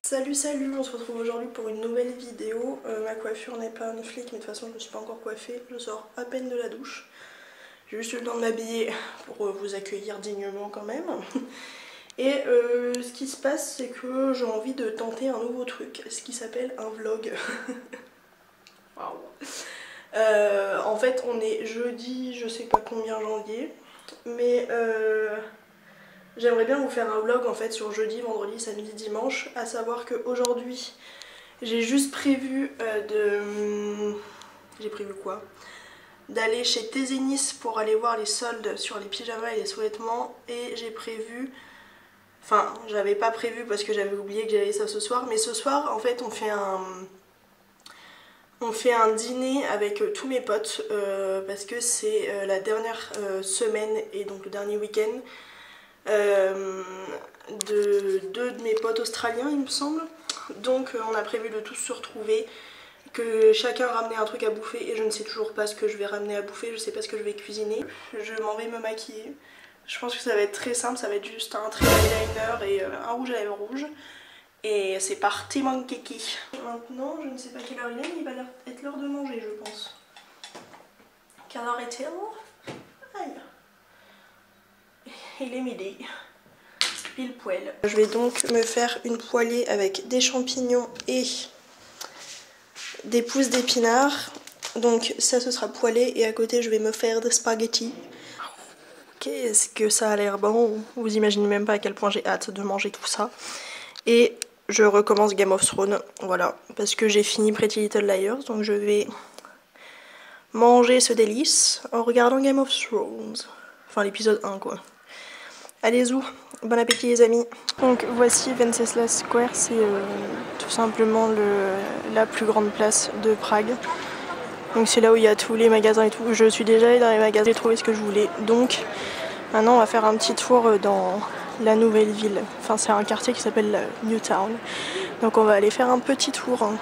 Salut, on se retrouve aujourd'hui pour une nouvelle vidéo. Ma coiffure n'est pas un flic, mais de toute façon je ne suis pas encore coiffée, je sors à peine de la douche. J'ai juste eu le temps de m'habiller pour vous accueillir dignement quand même. Et ce qui se passe, c'est que j'ai envie de tenter un nouveau truc, ce qui s'appelle un vlog. Waouh. En fait on est jeudi, je sais pas combien janvier, mais j'aimerais bien vous faire un vlog en fait sur jeudi, vendredi, samedi, dimanche, à savoir qu'aujourd'hui j'ai juste prévu J'ai prévu quoi? D'aller chez Tezenis pour aller voir les soldes sur les pyjamas et les sous-vêtements, et j'ai prévu... Enfin, j'avais pas prévu parce que j'avais oublié que j'allais ça ce soir, mais ce soir en fait on fait un dîner avec tous mes potes parce que c'est la dernière semaine et donc le dernier week-end de deux de mes potes australiens il me semble. Donc on a prévu de tous se retrouver, que chacun ramenait un truc à bouffer, et je ne sais toujours pas ce que je vais ramener à bouffer, je sais pas ce que je vais cuisiner. Je m'en vais me maquiller. Je pense que ça va être très simple, ça va être juste un trait eyeliner et un rouge à lèvres rouge. Et c'est parti mon kiki. Maintenant, je ne sais pas quelle heure il est, mais il va être l'heure de manger, je pense. Quelle heure est-il? Aïe. Il est midi. Pile poil. Je vais donc me faire une poêlée avec des champignons et des pousses d'épinards. Donc ça, ce sera poêlé, et à côté, je vais me faire des spaghettis. Qu'est-ce que ça a l'air bon. Vous imaginez même pas à quel point j'ai hâte de manger tout ça. Et je recommence Game of Thrones, voilà, parce que j'ai fini Pretty Little Liars, donc je vais manger ce délice en regardant Game of Thrones. Enfin l'épisode 1 quoi. Allez-y, bon appétit les amis. Donc voici Wenceslas Square, c'est tout simplement la plus grande place de Prague. Donc c'est là où il y a tous les magasins et tout. Je suis déjà allée dans les magasins, j'ai trouvé ce que je voulais. Donc maintenant on va faire un petit tour dans la nouvelle ville. Enfin c'est un quartier qui s'appelle Newtown. Donc on va aller faire un petit tour. Hein.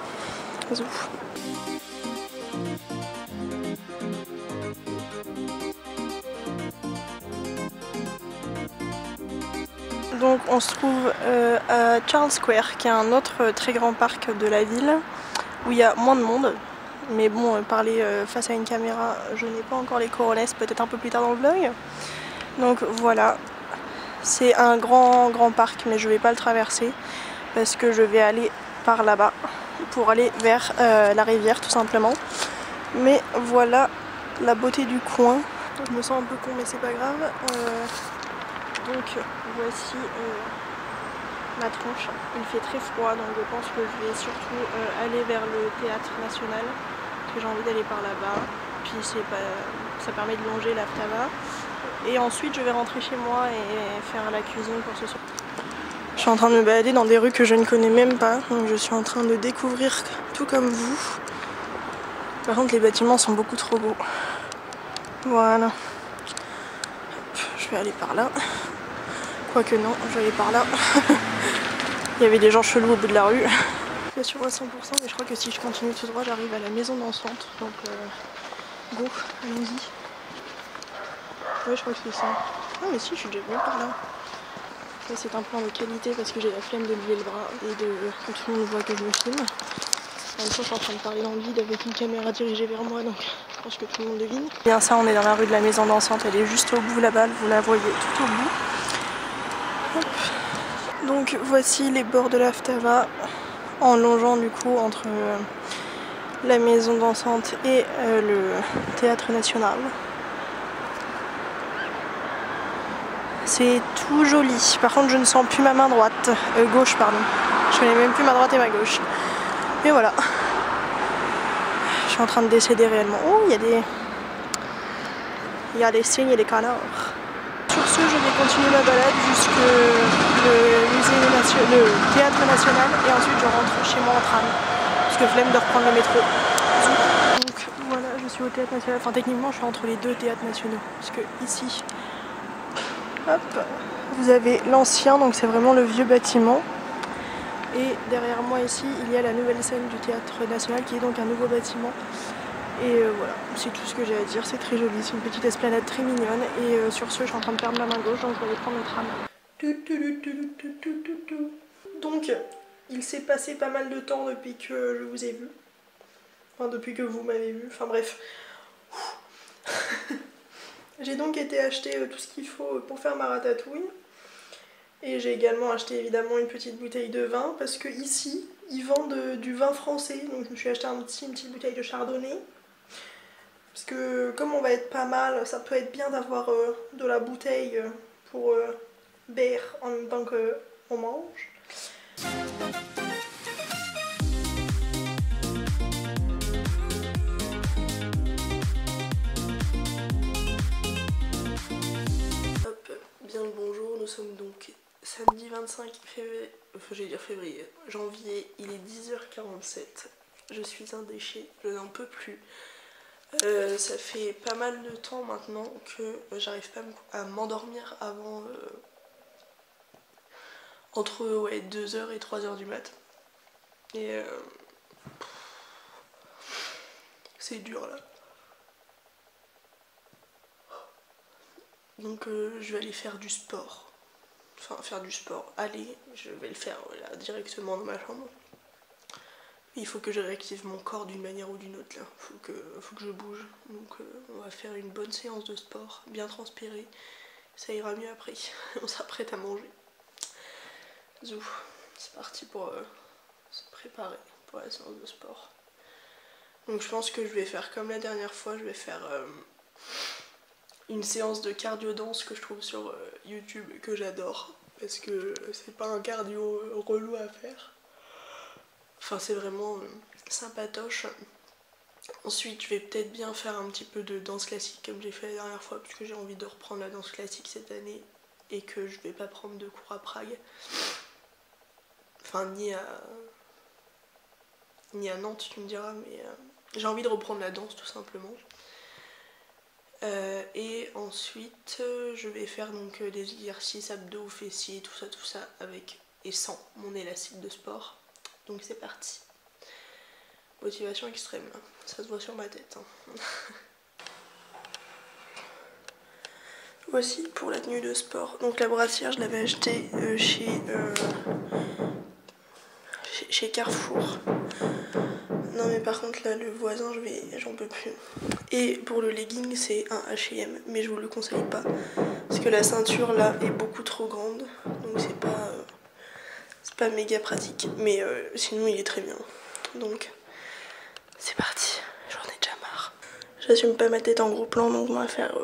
Donc on se trouve à Charles Square, qui est un autre très grand parc de la ville, où il y a moins de monde. Mais bon, parler face à une caméra, je n'ai pas encore les coronets, peut-être un peu plus tard dans le vlog. Donc voilà, c'est un grand parc, mais je vais pas le traverser parce que je vais aller par là-bas pour aller vers la rivière tout simplement. Mais voilà la beauté du coin. Je me sens un peu con, mais c'est pas grave. Donc voici ma tronche. Il fait très froid, donc je pense que je vais surtout aller vers le théâtre national, parce que j'ai envie d'aller par là-bas. Puis ça permet de longer l'Aftava. Et ensuite je vais rentrer chez moi et faire la cuisine pour ce soir. Je suis en train de me balader dans des rues que je ne connais même pas, donc je suis en train de découvrir tout comme vous. Par contre les bâtiments sont beaucoup trop beaux. Voilà. Je vais aller par là. Quoique non, je vais aller par là. Il y avait des gens chelous au bout de la rue. Je suis sûre à 100%, mais je crois que si je continue tout droit, j'arrive à la maison dansante. Donc go, allons-y. Ouais, je crois que c'est ça. Ah mais si, je suis déjà venue par là. Ça c'est un plan de qualité parce que j'ai la flemme de lever le bras et que tout le monde voit que je me filme. En même temps, je suis en train de parler dans le vide avec une caméra dirigée vers moi, donc je pense que tout le monde devine. Bien ça, on est dans la rue de la maison dansante, elle est juste au bout là-bas, vous la voyez tout au bout. Hop. Donc voici les bords de l'Aftava, en longeant du coup entre la maison dansante et le théâtre national. C'est tout joli. Par contre je ne sens plus ma main droite, gauche pardon. Je connais même plus ma droite et ma gauche. Et voilà. Je suis en train de décéder réellement. Oh, il y a des cygnes et des canards. Sur ce, je vais continuer ma balade jusqu'au le théâtre national, et ensuite je rentre chez moi en tram. Parce que flemme de reprendre le métro. Donc voilà, je suis au théâtre national. Enfin techniquement je suis entre les deux théâtres nationaux. Parce que ici, hop, vous avez l'ancien, donc c'est vraiment le vieux bâtiment. Et derrière moi ici, il y a la nouvelle scène du théâtre national, qui est donc un nouveau bâtiment. Et voilà, c'est tout ce que j'ai à dire, c'est très joli, c'est une petite esplanade très mignonne. Et sur ce, je suis en train de perdre ma main gauche, donc je vais aller prendre le tram. Donc, Il s'est passé pas mal de temps depuis que je vous ai vu. Enfin, depuis que vous m'avez vu. Enfin bref. J'ai donc été acheter tout ce qu'il faut pour faire ma ratatouille. Et j'ai également acheté évidemment une petite bouteille de vin parce que ici ils vendent du vin français. Donc je me suis acheté une petite bouteille de chardonnay. Parce que comme on va être pas mal, ça peut être bien d'avoir de la bouteille pour boire en même temps qu'on mange. Hop, bien le bonjour, nous sommes donc samedi 25 février, janvier, il est 10h47. Je suis un déchet, je n'en peux plus. Ça fait pas mal de temps maintenant que j'arrive pas à m'endormir avant entre 2h et 3h du mat. Et c'est dur là. Donc je vais aller faire du sport. Enfin faire du sport, allez, je vais le faire là, directement dans ma chambre. Il faut que je réactive mon corps d'une manière ou d'une autre là, faut que je bouge. Donc on va faire une bonne séance de sport, bien transpirer, ça ira mieux après, on s'apprête à manger. Zou, c'est parti pour se préparer pour la séance de sport. Donc je pense que je vais faire comme la dernière fois, je vais faire une séance de cardio danse que je trouve sur YouTube que j'adore. Parce que c'est pas un cardio relou à faire. Enfin c'est vraiment sympatoche. Ensuite je vais peut-être bien faire un petit peu de danse classique comme j'ai fait la dernière fois. Puisque j'ai envie de reprendre la danse classique cette année. Et que je vais pas prendre de cours à Prague. Enfin ni à Nantes tu me diras. Mais j'ai envie de reprendre la danse tout simplement. Et ensuite je vais faire donc des exercices abdos, fessiers, tout ça avec et sans mon élastique de sport. Donc c'est parti. Motivation extrême là, ça se voit sur ma tête. Hein. Voici pour la tenue de sport. Donc la brassière je l'avais achetée chez Carrefour. Non mais par contre là le voisin j'en peux plus. Et pour le legging c'est un H&M mais je vous le conseille pas. Parce que la ceinture là est beaucoup trop grande. Donc c'est pas méga pratique. Mais sinon il est très bien. Donc c'est parti. J'en ai déjà marre. J'assume pas ma tête en gros plan donc on va faire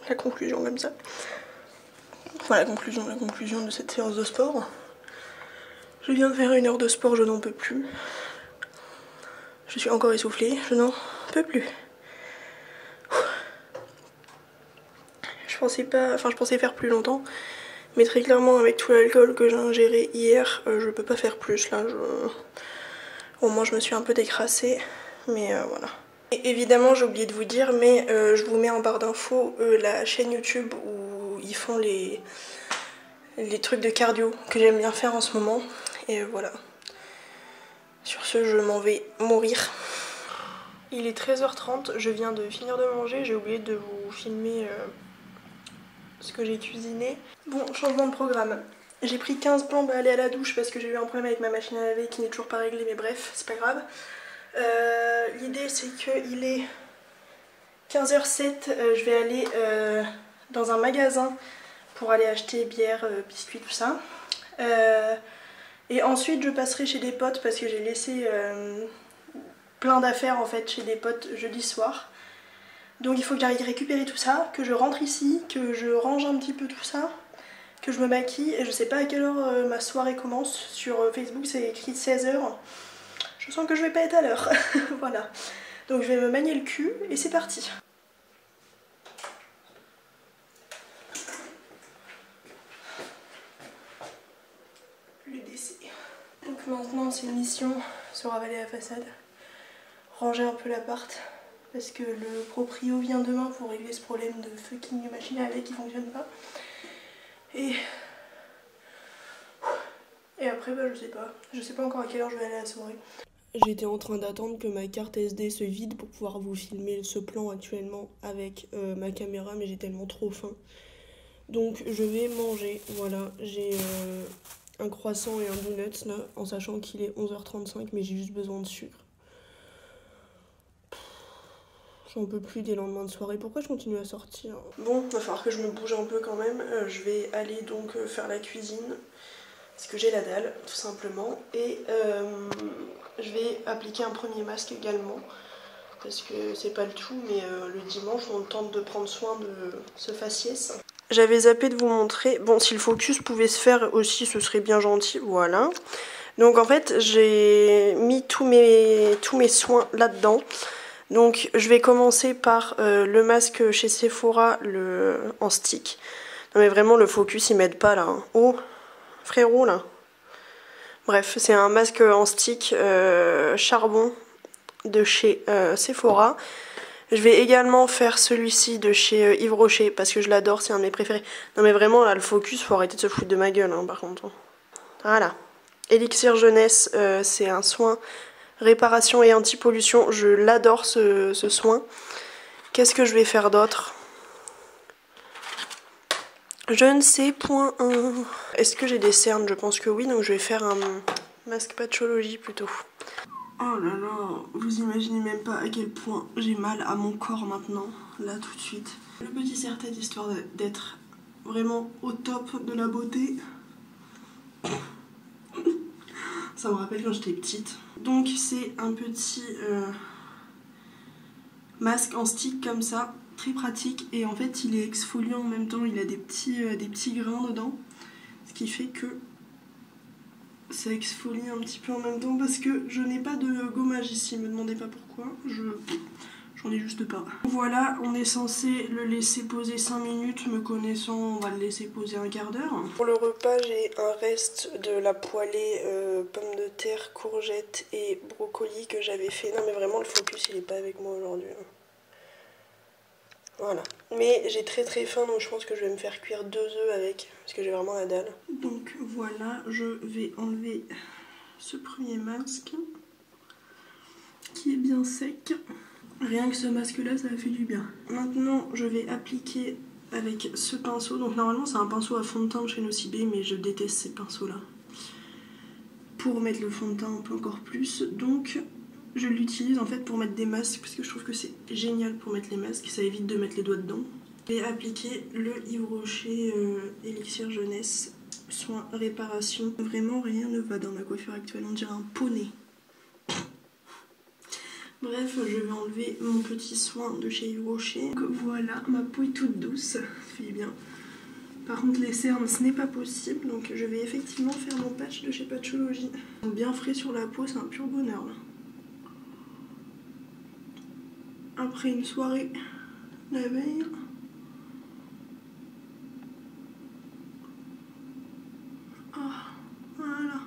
la conclusion comme ça. Enfin la conclusion de cette séance de sport. Je viens de faire 1 heure de sport, je n'en peux plus. Je suis encore essoufflée, je n'en peux plus. Je pensais faire plus longtemps, mais très clairement avec tout l'alcool que j'ai ingéré hier, je peux pas faire plus là. Au moins je me suis un peu décrassée, mais voilà. Et évidemment j'ai oublié de vous dire, mais je vous mets en barre d'infos la chaîne YouTube où ils font les trucs de cardio que j'aime bien faire en ce moment. Et voilà. Sur ce, je m'en vais mourir. Il est 13h30, je viens de finir de manger, j'ai oublié de vous filmer ce que j'ai cuisiné. Bon, changement de programme. J'ai pris 15 plombes à aller à la douche parce que j'ai eu un problème avec ma machine à laver qui n'est toujours pas réglée, mais bref, c'est pas grave. L'idée c'est qu'il est 15h07, je vais aller dans un magasin pour aller acheter bière, biscuits, tout ça. Et ensuite je passerai chez des potes parce que j'ai laissé plein d'affaires en fait chez des potes jeudi soir. Donc il faut que j'aille récupérer tout ça, que je rentre ici, que je range un petit peu tout ça, que je me maquille. Et je sais pas à quelle heure ma soirée commence. Sur Facebook c'est écrit 16h. Je sens que je vais pas être à l'heure. Voilà. Donc je vais me manier le cul et c'est parti. Le décès. Donc maintenant c'est une mission se ravaler la façade. Ranger un peu l'appart. Parce que le proprio vient demain pour régler ce problème de fucking machine à laver qui fonctionne pas. Et après bah je sais pas encore à quelle heure je vais aller à la soirée. J'étais en train d'attendre que ma carte SD se vide pour pouvoir vous filmer ce plan actuellement avec ma caméra, mais j'ai tellement trop faim. Donc je vais manger, voilà, j'ai un croissant et un donut là, en sachant qu'il est 11h35 mais j'ai juste besoin de sucre. J'en peux plus des lendemains de soirée. Pourquoi je continue à sortir? Bon, il va falloir que je me bouge un peu quand même. Je vais aller donc faire la cuisine. Parce que j'ai la dalle, tout simplement. Et je vais appliquer un premier masque également. Parce que c'est pas le tout, mais le dimanche, on tente de prendre soin de ce faciès. J'avais zappé de vous montrer. Bon, si le focus pouvait se faire aussi, ce serait bien gentil. Voilà. Donc en fait, j'ai mis tous mes soins là-dedans. Donc je vais commencer par le masque chez Sephora, en stick. Non mais vraiment le focus il m'aide pas là. Hein. Oh frérot là. Bref, c'est un masque en stick charbon de chez Sephora. Je vais également faire celui-ci de chez Yves Rocher parce que je l'adore, c'est un de mes préférés. Non mais vraiment là le focus, faut arrêter de se foutre de ma gueule hein, par contre. Voilà. Élixir Jeunesse, c'est un soin réparation et anti-pollution, je l'adore ce soin. Qu'est-ce que je vais faire d'autre? Je ne sais point. Est-ce que j'ai des cernes? Je pense que oui, donc je vais faire un masque patchologie plutôt. Oh là là, vous imaginez même pas à quel point j'ai mal à mon corps maintenant, là tout de suite. Le petit serre-tête histoire d'être vraiment au top de la beauté. Ça me rappelle quand j'étais petite. Donc c'est un petit masque en stick comme ça, très pratique. Et en fait il est exfoliant en même temps, il a des petits grains dedans. Ce qui fait que ça exfolie un petit peu en même temps parce que je n'ai pas de gommage ici, me demandez pas pourquoi, j'en ai juste pas. Voilà, on est censé le laisser poser 5 minutes, me connaissant on va le laisser poser un quart d'heure. Pour le repas j'ai un reste de la poêlée pommes de terre, courgettes et brocolis que j'avais fait. Non mais vraiment le focus il est pas avec moi aujourd'hui. Voilà, mais j'ai très faim donc je pense que je vais me faire cuire 2 œufs avec parce que j'ai vraiment la dalle. Donc voilà, je vais enlever ce premier masque qui est bien sec. Rien que ce masque là ça a fait du bien. Maintenant je vais appliquer avec ce pinceau, donc normalement c'est un pinceau à fond de teint de chez Nocibé mais je déteste ces pinceaux là. Pour mettre le fond de teint un peu encore plus, donc je l'utilise en fait pour mettre des masques parce que je trouve que c'est génial pour mettre les masques, ça évite de mettre les doigts dedans. Et appliquer le Yves Rocher Élixir Jeunesse soin réparation. Vraiment rien ne va dans ma coiffure actuelle, on dirait un poney. Bref, je vais enlever mon petit soin de chez Yves Rocher. Donc voilà, ma peau est toute douce, ça fait bien. Par contre les cernes ce n'est pas possible, donc je vais effectivement faire mon patch de chez Patchologie. Bien frais sur la peau, c'est un pur bonheur là. Après une soirée la veille. Oh, voilà.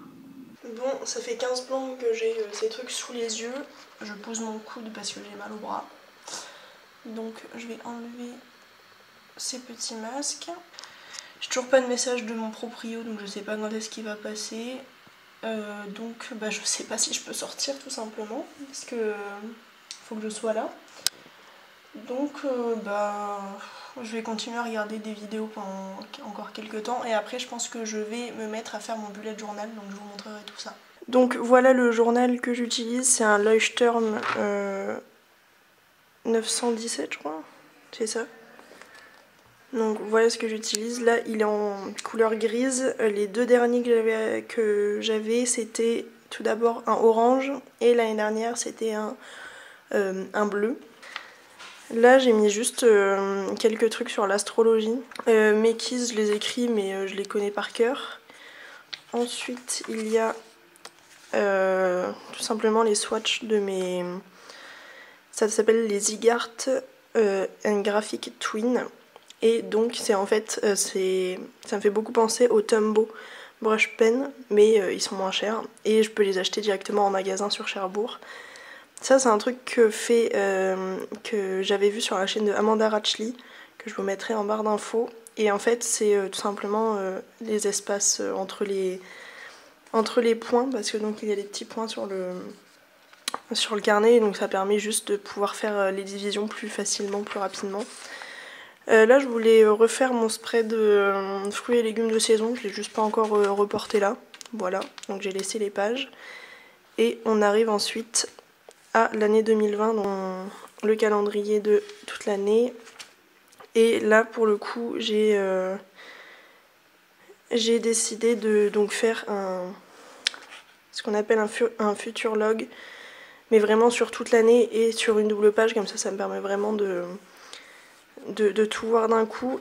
Bon, ça fait 15 plombes que j'ai ces trucs sous les yeux. Je pose mon coude parce que j'ai mal au bras. Donc je vais enlever ces petits masques. J'ai toujours pas de message de mon proprio, donc je sais pas quand est-ce qu'il va passer. Donc bah, je sais pas si je peux sortir tout simplement, parce que faut que je sois là. Donc bah je vais continuer à regarder des vidéos pendant encore quelques temps et après je pense que je vais me mettre à faire mon bullet journal, donc je vous montrerai tout ça. Donc voilà le journal que j'utilise, c'est un Leuchtturm 917 je crois, c'est ça. Donc voilà ce que j'utilise, là il est en couleur grise, les deux derniers que j'avais c'était tout d'abord un orange et l'année dernière c'était un bleu. Là j'ai mis juste quelques trucs sur l'astrologie. Mes keys je les écris mais je les connais par cœur. Ensuite il y a tout simplement les swatchs de mes... Ça s'appelle les Zigart Graphic Twin. Et donc c'est en fait, ça me fait beaucoup penser aux Tombow Brush Pen, mais ils sont moins chers. Et je peux les acheter directement en magasin sur Cherbourg. Ça c'est un truc que j'avais vu sur la chaîne de Amanda Ratchley, que je vous mettrai en barre d'infos. Et en fait c'est tout simplement les espaces entre les points, parce que donc il y a des petits points sur le carnet, donc ça permet juste de pouvoir faire les divisions plus facilement, plus rapidement. Là je voulais refaire mon spray de fruits et légumes de saison, je l'ai juste pas encore reporté là. Voilà, donc j'ai laissé les pages. Et on arrive ensuite à l'année 2020, dans le calendrier de toute l'année. Et là pour le coup j'ai décidé de donc faire ce qu'on appelle un futur log, mais vraiment sur toute l'année et sur une double page, comme ça me permet vraiment de tout voir d'un coup.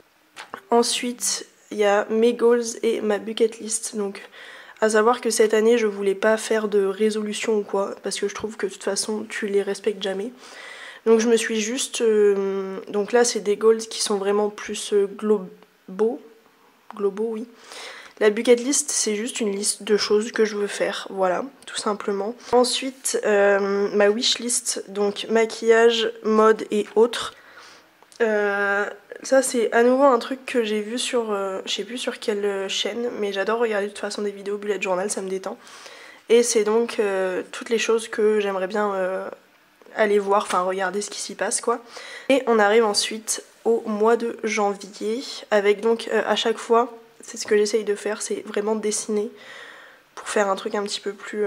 Ensuite il y a mes goals et ma bucket list. Donc à savoir que cette année je voulais pas faire de résolution ou quoi, parce que je trouve que de toute façon tu les respectes jamais. Donc je me suis juste... donc là c'est des goals qui sont vraiment plus globaux, oui. La bucket list c'est juste une liste de choses que je veux faire, voilà, tout simplement. Ensuite ma wish list, donc maquillage, mode et autres. Ça c'est à nouveau un truc que j'ai vu sur, je sais plus sur quelle chaîne, mais j'adore regarder de toute façon des vidéos bullet journal, ça me détend. Et c'est donc toutes les choses que j'aimerais bien aller voir, enfin regarder ce qui s'y passe quoi. Et on arrive ensuite au mois de janvier, avec donc à chaque fois, c'est ce que j'essaye de faire, c'est vraiment dessiner pour faire un truc un petit peu plus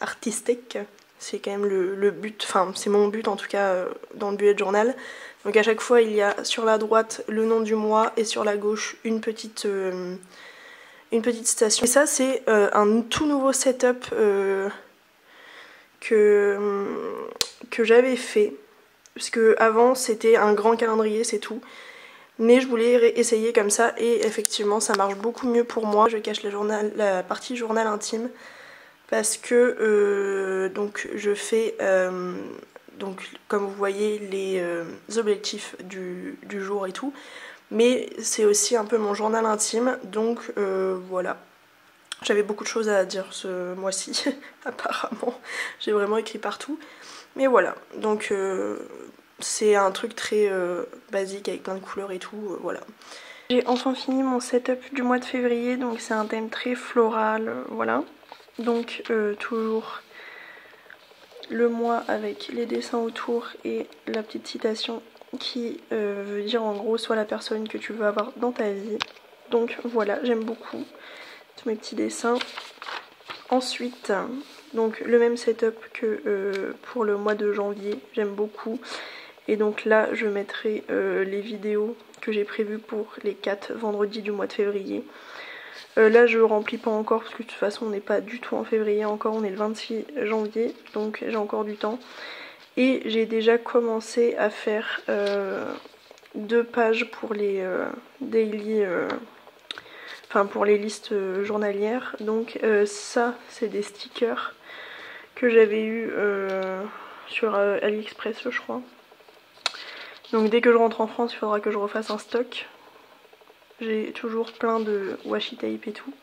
artistique. C'est quand même le but, enfin c'est mon but en tout cas dans le bullet journal. Donc à chaque fois il y a sur la droite le nom du mois et sur la gauche une petite station. Et ça c'est un tout nouveau setup que j'avais fait. Parce que avant c'était un grand calendrier, c'est tout. Mais je voulais essayer comme ça et effectivement ça marche beaucoup mieux pour moi. Je cache la partie journal intime parce que donc je fais donc comme vous voyez les objectifs du jour et tout. Mais c'est aussi un peu mon journal intime, donc voilà. J'avais beaucoup de choses à dire ce mois-ci, apparemment. J'ai vraiment écrit partout. Mais voilà, donc c'est un truc très basique avec plein de couleurs et tout, voilà. J'ai enfin fini mon setup du mois de février, donc c'est un thème très floral, voilà. Donc toujours le mois avec les dessins autour et la petite citation qui veut dire en gros soit la personne que tu veux avoir dans ta vie. Donc voilà, j'aime beaucoup tous mes petits dessins. Ensuite, donc le même setup que pour le mois de janvier, j'aime beaucoup. Et donc là, je mettrai les vidéos que j'ai prévues pour les 4 vendredis du mois de février. Là, je remplis pas encore parce que de toute façon, on n'est pas du tout en février encore, on est le 26 janvier, donc j'ai encore du temps. Et j'ai déjà commencé à faire 2 pages pour les daily... enfin pour les listes journalières. Donc ça c'est des stickers que j'avais eu sur AliExpress je crois. Donc dès que je rentre en France il faudra que je refasse un stock. J'ai toujours plein de washi tape et tout.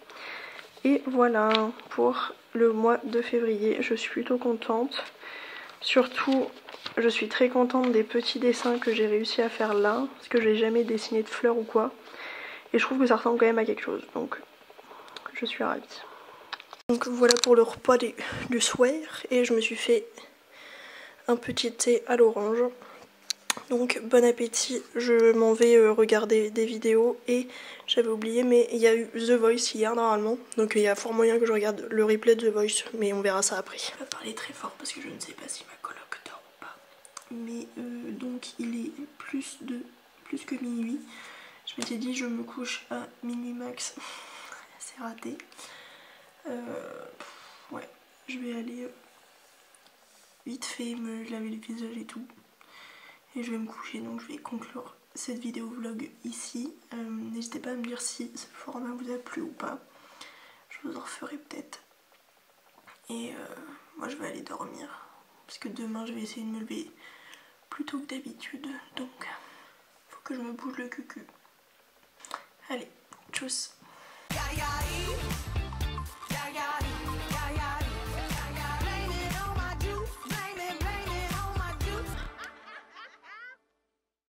Et voilà pour le mois de février, je suis plutôt contente. Surtout je suis très contente des petits dessins que j'ai réussi à faire là, parce que j'ai jamais dessiné de fleurs ou quoi. Et je trouve que ça ressemble quand même à quelque chose, donc je suis ravie. Donc voilà pour le repas du soir, et je me suis fait un petit thé à l'orange. Donc bon appétit, je m'en vais regarder des vidéos, et j'avais oublié mais il y a eu The Voice hier normalement, donc il y a fort moyen que je regarde le replay de The Voice, mais on verra ça après. Je vais parler très fort parce que je ne sais pas si ma coloc dort ou pas. Mais donc il est plus que minuit. Je m'étais dit je me couche à minuit max. C'est raté. Ouais, je vais aller vite fait me laver le visage et tout. Et je vais me coucher, donc je vais conclure cette vidéo vlog ici. N'hésitez pas à me dire si ce format vous a plu ou pas. Je vous en referai peut-être. Et moi je vais aller dormir. Parce que demain je vais essayer de me lever plus tôt que d'habitude. Donc faut que je me bouge le cucu. Allez, tchuss.